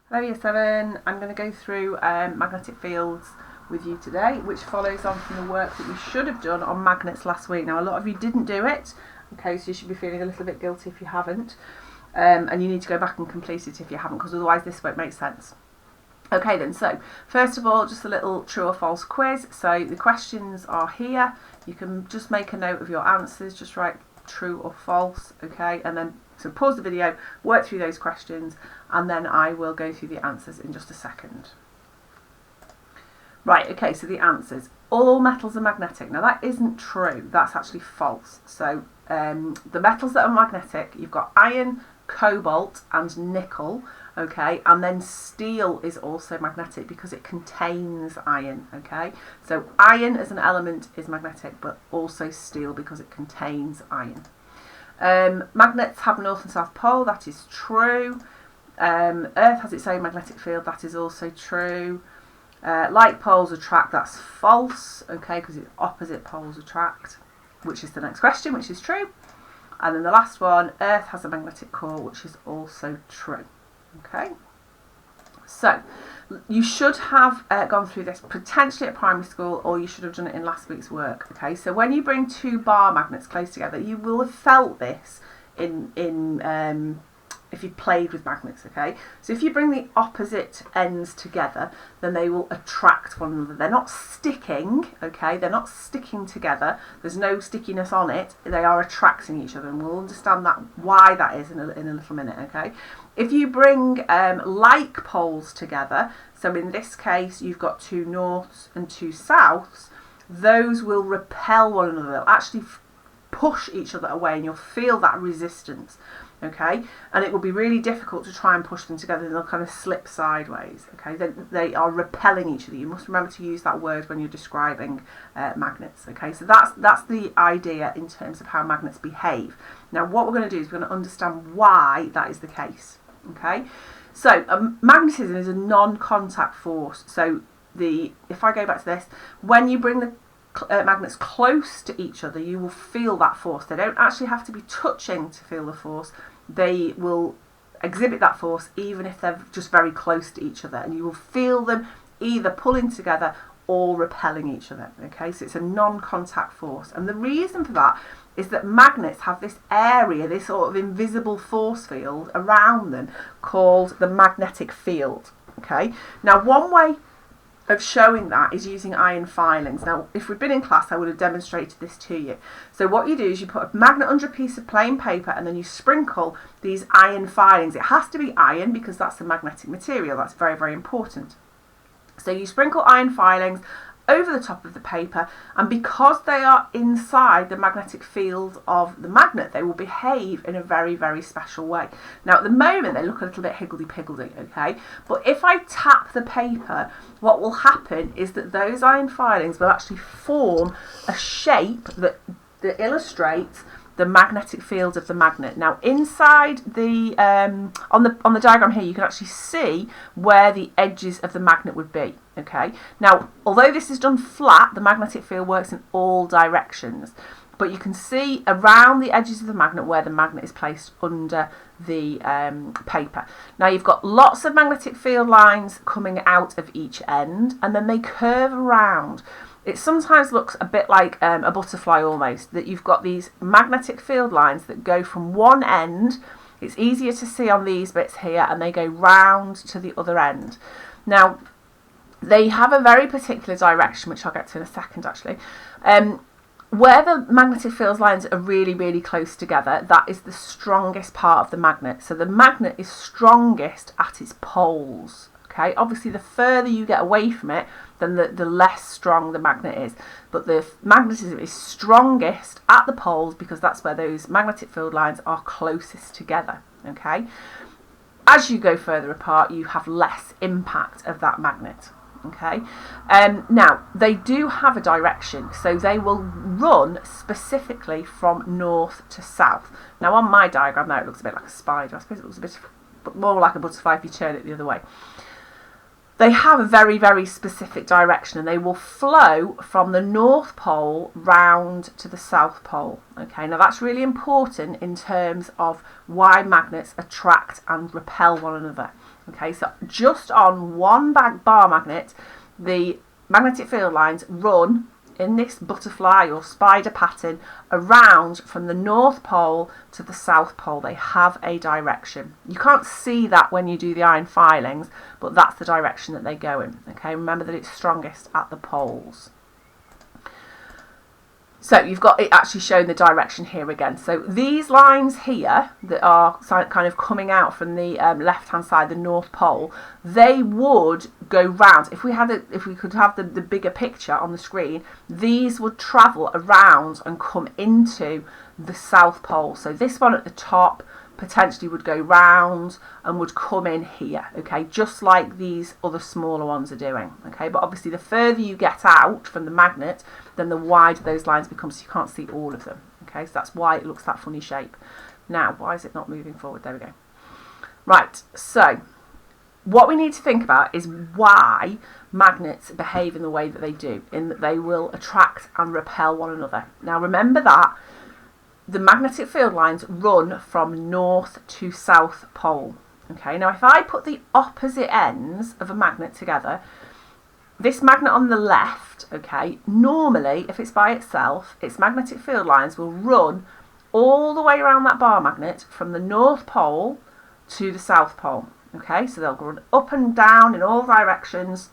Hello Year 7, I'm going to go through magnetic fields with you today, which follows on from the work that we should have done on magnets last week. Now a lot of you didn't do it, okay, so you should be feeling a little bit guilty if you haven't, and you need to go back and complete it if you haven't, because otherwise this won't make sense. Okay then, so first of all, just a little true or false quiz. So the questions are here, you can just make a note of your answers, just write true or false, okay, and then so pause the video, work through those questions, and then I will go through the answers in just a second. Right, okay, so the answers. All metals are magnetic. Now that isn't true, that's actually false. So the metals that are magnetic, you've got iron, cobalt and nickel, okay, and then steel is also magnetic because it contains iron, okay. So iron as an element is magnetic, but also steel because it contains iron. Magnets have north and south pole, that is true. Earth has its own magnetic field, that is also true. Like poles attract, that's false, okay, because it's opposite poles attract, which is the next question, which is true. And then the last one, Earth has a magnetic core, which is also true, okay. So you should have gone through this potentially at primary school, or you should have done it in last week's work, okay. So when you bring two bar magnets close together, you will have felt this in if you played with magnets, okay. So if you bring the opposite ends together, then they will attract one another. They're not sticking, okay, they're not sticking together, there's no stickiness on it, they are attracting each other, and we'll understand that why that is in a little minute, okay. If you bring like poles together, so in this case you've got two norths and two souths, those will repel one another, they'll actually push each other away, and you'll feel that resistance, okay, and it will be really difficult to try and push them together, and they'll kind of slip sideways, okay. They are repelling each other. You must remember to use that word when you're describing magnets, okay. So that's the idea in terms of how magnets behave. Now what we're going to do is we're going to understand why that is the case, okay. So magnetism is a non-contact force. So if I go back to this, when you bring the magnets close to each other, you will feel that force. They don't actually have to be touching to feel the force. They will exhibit that force even if they're just very close to each other, and you will feel them either pulling together or repelling each other, okay. So it's a non-contact force, and the reason for that is that magnets have this area, this sort of invisible force field around them called the magnetic field, okay. Now one way of showing that is using iron filings. Now if we'd been in class I would have demonstrated this to you. So what you do is you put a magnet under a piece of plain paper, and then you sprinkle these iron filings. It has to be iron because that's the magnetic material, that's very, very important. So you sprinkle iron filings over the top of the paper, and because they are inside the magnetic field of the magnet, they will behave in a very, very special way. Now at the moment they look a little bit higgledy-piggledy, okay, but if I tap the paper, what will happen is that those iron filings will actually form a shape that illustrates the magnetic field of the magnet. Now inside the on the diagram here, you can actually see where the edges of the magnet would be, okay. Now although this is done flat, the magnetic field works in all directions, but you can see around the edges of the magnet where the magnet is placed under the paper. Now you've got lots of magnetic field lines coming out of each end, and then they curve around. It sometimes looks a bit like a butterfly almost, that you've got these magnetic field lines that go from one end. It's easier to see on these bits here, and they go round to the other end. Now they have a very particular direction, which I'll get to in a second actually. Where the magnetic field lines are really, really close together, that is the strongest part of the magnet. So the magnet is strongest at its poles. Okay, obviously the further you get away from it, then the less strong the magnet is. But the magnetism is strongest at the poles because that's where those magnetic field lines are closest together. Okay, as you go further apart, you have less impact of that magnet. Okay, now they do have a direction, so they will run specifically from north to south. Now on my diagram there it looks a bit like a spider. I suppose it looks a bit more like a butterfly if you turn it the other way. They have a very, very specific direction, and they will flow from the North Pole round to the South Pole. Okay, now that's really important in terms of why magnets attract and repel one another. Okay, so just on one bar magnet, the magnetic field lines run in this butterfly or spider pattern around from the North Pole to the South Pole. They have a direction. You can't see that when you do the iron filings, but that's the direction that they go in. Okay, remember that it's strongest at the poles. So you've got it actually showing the direction here again. So these lines here that are kind of coming out from the left-hand side, the North Pole, they would go round. If we could have the bigger picture on the screen, these would travel around and come into the South Pole. So this one at the top potentially would go round and would come in here, okay, just like these other smaller ones are doing, okay. But obviously the further you get out from the magnet, then the wider those lines become, so you can't see all of them, okay. So that's why it looks that funny shape. Now, why is it not moving forward? There we go. Right, so what we need to think about is why magnets behave in the way that they do, in that they will attract and repel one another. Now remember that the magnetic field lines run from North to South Pole. Okay, now if I put the opposite ends of a magnet together, this magnet on the left, okay, normally if it's by itself, its magnetic field lines will run all the way around that bar magnet from the North Pole to the South Pole. Okay, so they'll run up and down in all directions.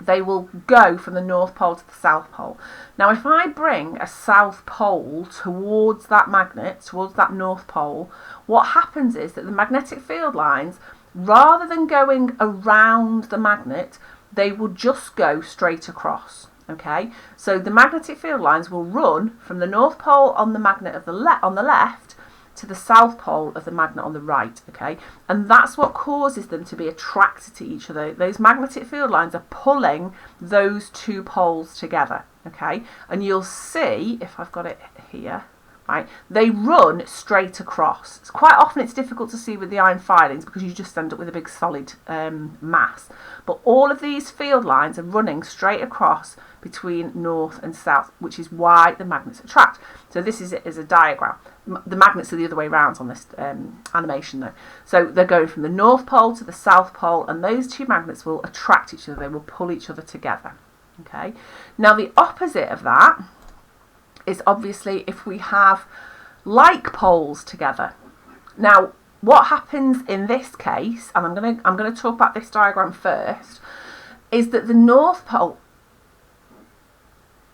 They will go from the North Pole to the South Pole. Now, if I bring a South Pole towards that magnet, towards that North Pole, what happens is that the magnetic field lines, rather than going around the magnet, they will just go straight across. Okay, so the magnetic field lines will run from the North Pole on the magnet of on the left to the South Pole of the magnet on the right, okay? And that's what causes them to be attracted to each other. Those magnetic field lines are pulling those two poles together, okay? And you'll see, if I've got it here, right, they run straight across. Quite often it's difficult to see with the iron filings because you just end up with a big solid mass. But all of these field lines are running straight across between north and south, which is why the magnets attract. So this is a diagram. The magnets are the other way around on this animation though. So they're going from the North Pole to the South Pole, and those two magnets will attract each other. They will pull each other together. Okay. Now the opposite of that is obviously if we have like poles together. Now what happens in this case, and I'm going to talk about this diagram first, is that the North Pole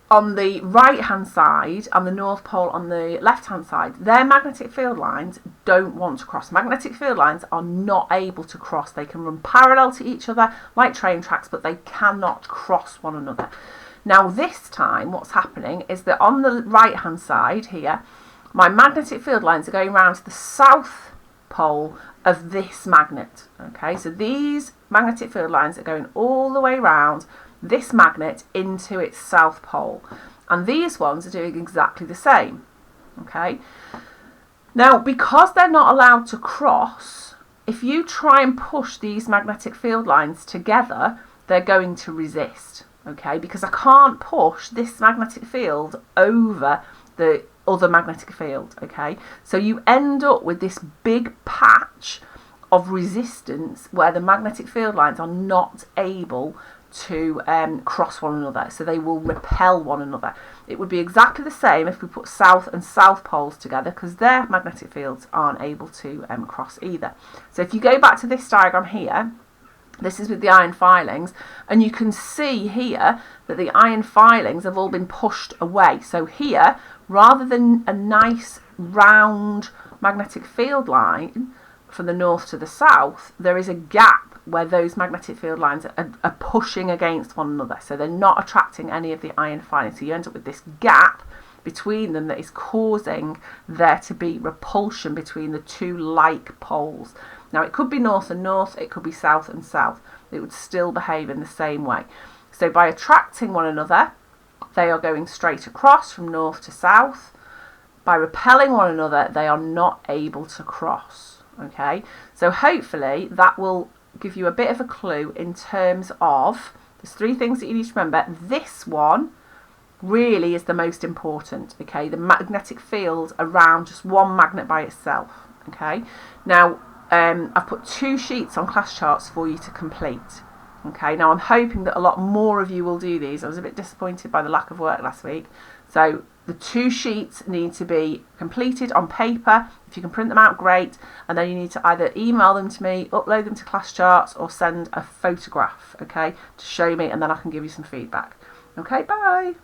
on the right hand side and the North Pole on the left hand side, their magnetic field lines don't want to cross. Magnetic field lines are not able to cross. They can run parallel to each other like train tracks, but they cannot cross one another. Now this time what's happening is that on the right hand side here, my magnetic field lines are going around to the South Pole of this magnet. Okay, so these magnetic field lines are going all the way around this magnet into its South Pole, and these ones are doing exactly the same. Okay, now because they're not allowed to cross, if you try and push these magnetic field lines together, they're going to resist. Okay, because I can't push this magnetic field over the other magnetic field. Okay, so you end up with this big patch of resistance where the magnetic field lines are not able to cross one another, so they will repel one another. It would be exactly the same if we put south and south poles together, because their magnetic fields aren't able to cross either. So if you go back to this diagram here, this is with the iron filings, and you can see here that the iron filings have all been pushed away. So here, rather than a nice round magnetic field line from the north to the south, there is a gap where those magnetic field lines are pushing against one another. So they're not attracting any of the iron filings. So you end up with this gap between them that is causing there to be repulsion between the two like poles. Now it could be north and north, it could be south and south. It would still behave in the same way. So by attracting one another, they are going straight across from north to south. By repelling one another, they are not able to cross. Okay, so hopefully that will give you a bit of a clue in terms of, there's three things that you need to remember. This one really is the most important, okay, the magnetic field around just one magnet by itself. Okay, now I've put 2 sheets on class charts for you to complete. Okay, now I'm hoping that a lot more of you will do these. I was a bit disappointed by the lack of work last week. So the 2 sheets need to be completed on paper. If you can print them out, great. And then you need to either email them to me, upload them to class charts, or send a photograph, okay, to show me, and then I can give you some feedback. Okay, bye.